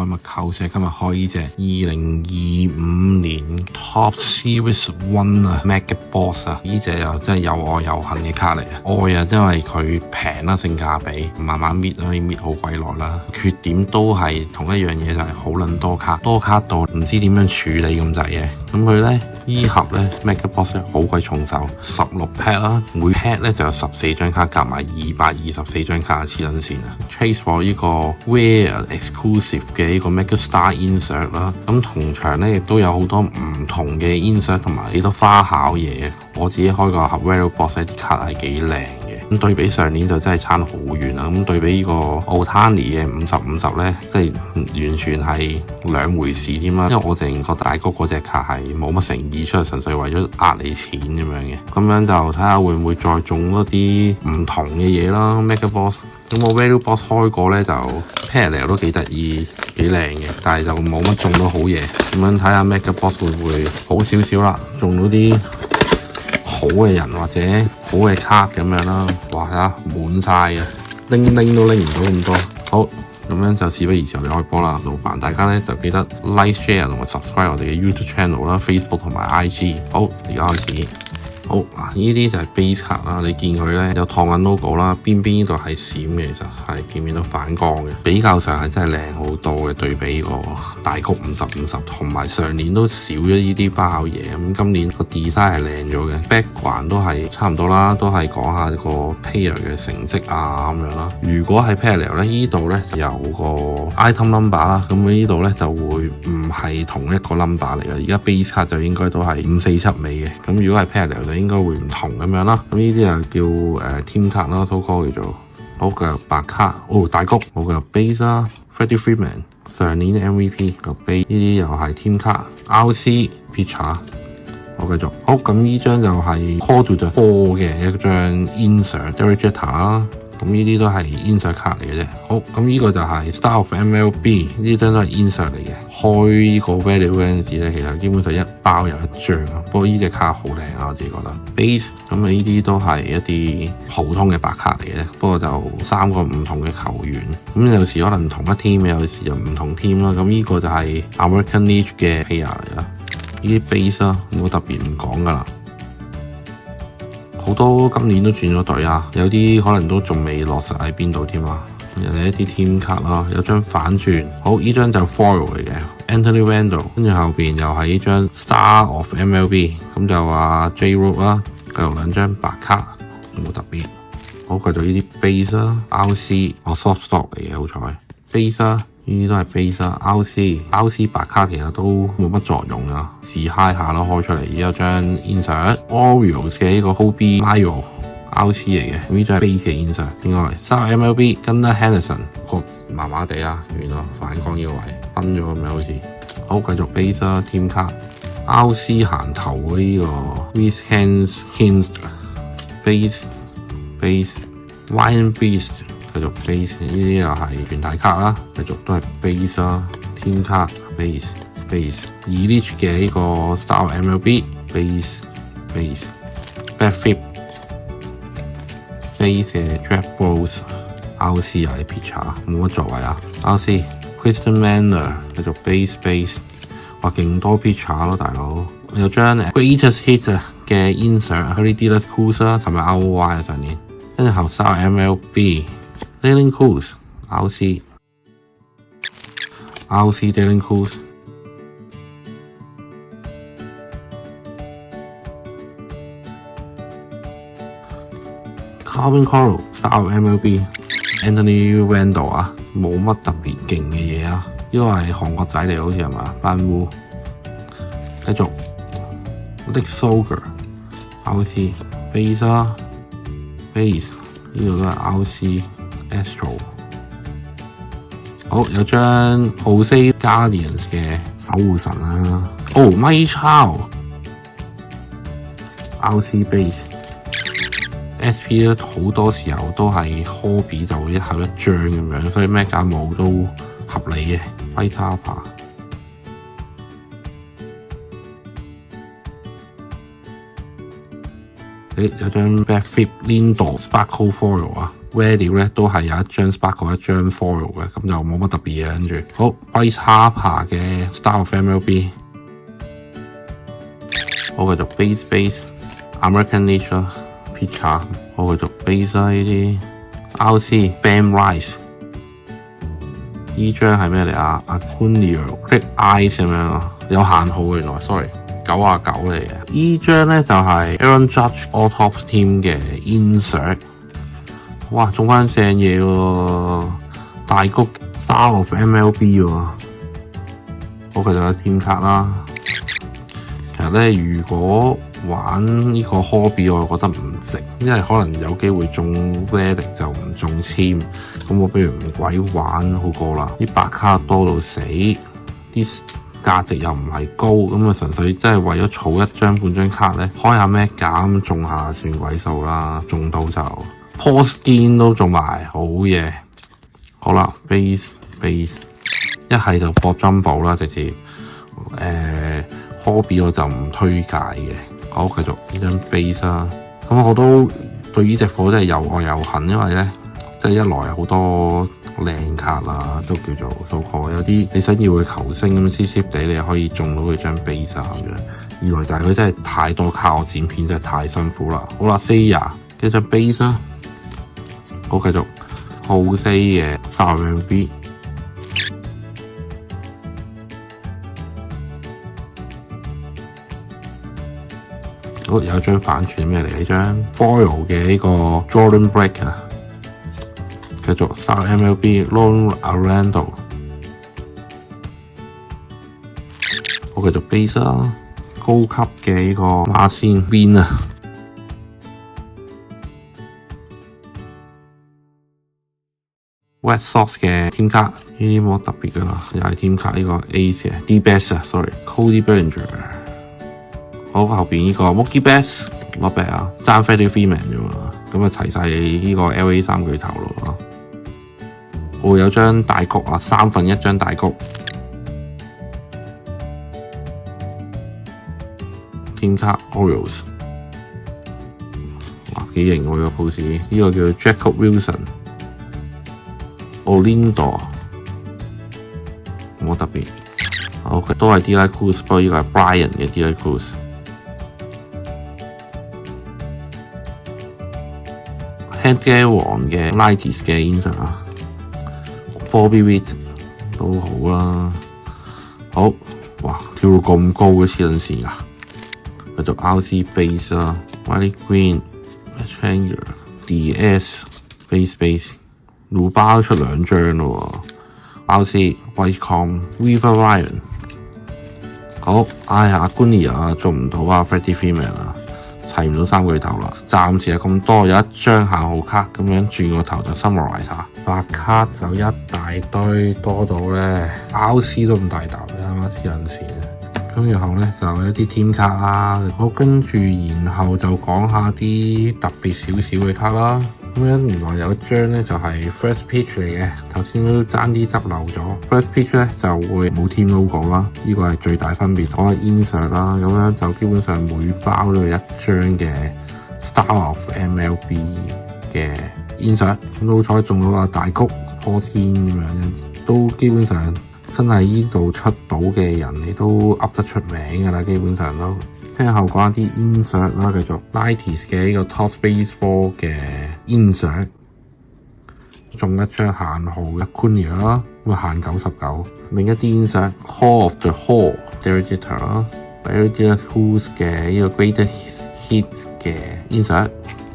開乜扣先？今日開呢隻2025年 Top Series One 啊 Mega Boss 啊，呢隻又真係有愛有恨嘅卡嚟啊！愛啊，因為佢平啦，性價比，慢慢搣可以搣好鬼耐啦。缺點都係同一樣嘢，就係好撚多卡，多卡到唔知點樣處理咁滯嘅。咁佢咧呢盒咧 Mega Boss 好鬼重手，16 pack 啦，每 pack 咧就有14張卡，夾埋224張卡，黐撚線啊 ！Trace for 呢個 Rare Exclusive 嘅呢個 Mega Star Insert 啦，咁同場咧亦都有好多唔同嘅 Insert 同埋幾多花巧嘢。我自己開個盒 Rare Box 啲卡係幾靚嘅，咁對比上年就真係差好遠啦。咁對比呢個 Otani 嘅50/50咧，即係完全係兩回事添啦。因為我淨覺得大谷嗰隻卡係冇乜誠意出嚟，純粹為咗呃你錢咁樣嘅。咁樣就睇下會唔會再中多啲唔同嘅嘢啦。Mega Box 咁我 Value Box 開過咧就 Parallel 都幾得意幾靚嘅，但係就冇乜中到好嘢。咁樣睇下 Mega Box 會唔會好少少啦，中到啲好嘅人或者好嘅卡咁樣啦。哇呀，滿晒嘅，拎都拎唔到咁多。好，咁樣就事不宜遲，我哋開波啦。勞煩大家咧就記得 Like、Share 同埋 Subscribe 我哋嘅 YouTube Channel 啦、Facebook 同埋 IG。好，而家開始。好嗱，呢啲就係 base 卡啦，你見佢咧有燙緊 logo 啦，邊呢度係閃嘅，其實係見唔見到反光嘅，比較上係真係靚好多嘅，對比個大谷50/50，同埋上年都少咗呢啲包嘢，咁今年個 design 係靚咗嘅 ，background 都係差唔多啦，都係講下個 pair 嘅成績啊咁樣啦。如果係 parallel 咧，呢度咧有個 item number 啦，咁呢度咧就會唔係同一個 number 嚟嘅，而家 base 卡就應該都係547尾嘅，咁如果係 parallel 就應該會唔同咁樣啦，咁呢啲就叫team 卡啦 ，so call 叫做好嘅白卡，大谷，好嘅 base 啦 ，Freddie Freeman 上年 MVP 個 base，呢啲又係 team 卡 ，RC Pitcher， 好繼續，好咁呢張就係 Call to the Ball 嘅一張 Insert，Derek Jeter 啦。咁呢啲都係 insert 卡嚟嘅啫。好，咁呢個就係 Star of MLB， 呢張都係 insert 嚟嘅。開呢個 value 嗰陣時咧，其實基本上一包有一張啊。不過呢隻卡好靚啊，我自己覺得。Base 咁啊，呢啲都係一啲普通嘅白卡嚟嘅，不過就3個唔同嘅球員。咁有時可能同一 team， 有時就唔同 team 啦。咁呢個就係 American League 嘅 player 嚟啦。呢啲 base 啦，冇特別唔講噶啦。好多今年都轉咗隊啊，有啲可能都仲未落實喺邊度添啊。又係一啲 team 卡啦，有張反轉，好呢張就 foil 嚟嘅 Anthony Randall， 跟住後邊又係呢張 Star of MLB， 咁就話 J Root 啦，繼續2張白卡，冇特別。好，繼續呢啲 base 啦 ，RC soft stock 嚟嘅，好彩 base 啦。呢啲都係 base 啦 ，RC 白卡其實都冇乜作用啊，試 high 下咯，開出嚟。而有張 insert Orioles 嘅呢個 Kobe Mayo RC 嚟嘅，呢張係 base 嘅 insert。另外3 MLB Gunnar Henderson 個麻麻地啊，完咯，反光呢個位崩咗咁樣好似。好，繼續 base 啦 ，team 卡 RC 行頭嘅呢個 Rhys Hoskins base Ryan Beast。繼續 base 呢啲又係全體卡啦，繼續都係 base 啦 ，team 卡 base Elite 嘅呢個 Star MLB base Back Flip base 嘅 Jack Bowles RC 又係 pitcher 冇乜作為啊 ，RC Christian Manor 繼續 base 哇勁多 pitcher 咯大佬，有張 Greatest Hits 嘅 insert Harry Dylan Cruz 啦，甚至 ROY 啊上年，跟住後 Star MLB。Dylan Cruz RC Dylan Cruz Calvin Coral Star MLB Anthony Randall 啊，冇乜特別勁嘅嘢啊，呢個係韓國仔嚟好似係嘛？班烏繼續 Nick Solger RC base 啦 base 呢度都係 RC。Astro 好，有張 Jose Guardians 嘅守護神啦，Mike Trout RC Base SP 咧好多時候都係 Hobby 就會一盒一張咁樣，所以咩價冇都合理嘅。Bryce Harper 有張 Backflip Lindor Sparkle Foil 啊 ，Value 咧都係有一張 Sparkle 一張 Foil 嘅，咁就冇乜特別嘢。跟住好 Bryce Harper 嘅 Star of MLB， 好繼續 Base American League 啦 ，Picard， 好繼續 Base 啦呢啲 RC Ben Rice。呢張係咩嚟啊 ？Acuna Click Eyes 咁樣啊，有限號嘅原來 ，sorry， 99嚟嘅。呢張咧就係 Aaron Judge All Tops Team 嘅 Insert， 哇，中翻正嘢喎，大谷 Star of MLB 喎，好，佢就有 Team 卡啦。其實咧，如果玩呢個 hobby 我覺得唔值，因為可能有機會中 relic 就唔中籤，咁我不如唔鬼玩好過啦。啲白卡多到死，啲價值又唔係高，咁啊純粹真係為咗儲一張半張卡咧，開下 Mega 咁中下算鬼數啦，中到就 Paul Skeens 都中埋，好嘢。好啦 ，base 一係就博 Jumbo 啦，直接hobby 我就唔推介嘅。好，繼續呢張 base 啦。咁我都對呢隻貨真係又愛又恨，因為咧，即係一來好多靚卡啦，都叫做數個，有啲你想要嘅球星咁 cheap 地，你可以中到佢張 base 咁樣。二來就係佢真係太多卡，我剪片真係太辛苦啦。好啦 ，Seiya 一張 base 啦。好，繼續好 C 嘅 3MB。好，有張反轉咩嚟？呢張 Foil 嘅呢個 Jordan Breaker， 繼續 Star MLB Lone Orlando， 好，繼續 base 啦，高級嘅呢個馬仙邊啊 ，Red Sox 嘅 Team 卡，呢啲冇特別噶啦，又係 Team 卡呢個 Ace 嘅 D-Best 啊 ，sorry，Cody Bellinger。好，後邊呢個 Mookie Betts 攞病啊，爭 Freddie Freeman 啫嘛，咁啊齊晒呢個 LA 三巨頭咯。我有張大谷啊，3分1張大谷。Team 卡 Orioles， 哇幾型喎呢個 pose， 呢個叫 Jacob Wilson。Olindo 冇特別。好，佢都係 Delay Cruz， 不過呢個係 Brian 嘅 Delay Cruz。Handgame 王嘅 Nineties 嘅 Insert 啊 ，Bobby Witt 都好啦。好，哇跳到咁高嘅黐撚線啊！繼續 RC Base 啦 ，Willie Green、Changer、DS Base， 魯巴都出2張咯喎 ，RC Whitecomb、Weaver Ryan。好，哎呀，Acuna啊做唔到啊 ，Freddie Freeman 啊。齊唔到三巨頭啦，暫時係咁多，有一張限號卡咁樣轉個頭就 summarize 晒，白卡就一大堆，多到咧 RC 都咁大沓，你啱啱黐撚線。咁然後咧就有一啲 team 卡啦，好，跟住然後就講下啲特別少少嘅卡啦。咁樣原來有一張咧就係 first pitch 嚟嘅，頭先都爭啲執漏咗。first pitch 咧就會冇 team logo 啦，呢個係最大分別。講下 insert 啦，咁樣就基本上每包都有一張嘅 Star of MLB 嘅 insert。咁好彩中到個大谷 Paul Skeens 咁樣，都基本上真係呢度出到嘅人，你都噏得出名㗎啦，基本上都。聽後講一啲 insert 啦，繼續 Nineties 嘅呢個 Topps Baseball 嘅 insert， 中一張限號嘅 Acuna 啦，咁啊限99。另一啲 insert Call of the Hall Derek Jeter 啦 ，Barry Bonds 嘅呢個 Greatest Hits 嘅 insert。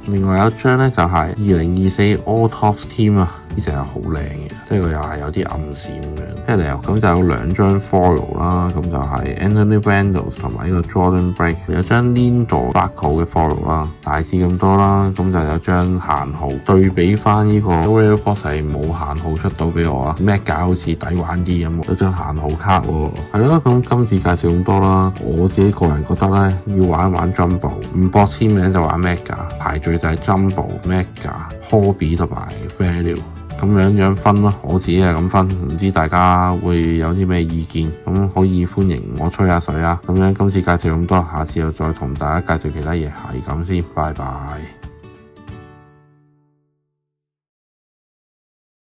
另外有一張咧就係2024 All Tops Team 啊，呢隻係好靚嘅，即係佢又係有啲暗閃咁樣。一嚟咁就有2張 Foil 啦，咁就係 Anthony Vendors 同埋呢個 Jordan Break， 有張 Lindor Sparkle 嘅 Foil 啦，大致咁多啦。咁就有張限號，對比翻呢個 Royal Box 係冇限號出到俾我啊 ，Mega 好似抵玩啲咁，有張限號卡喎。係咯，咁今次介紹咁多啦，我自己個人覺得咧，要玩一玩 Jumbo， 唔博簽名就玩 Mega， 排序就係 Jumbo、Mega、Hobby 同埋 Value。咁樣分咯，我自己係咁分，唔知大家會有啲咩意見，咁可以歡迎我吹下水啊。咁樣今次介紹咁多，下次又再同大家介紹其他嘢，係咁先，拜拜。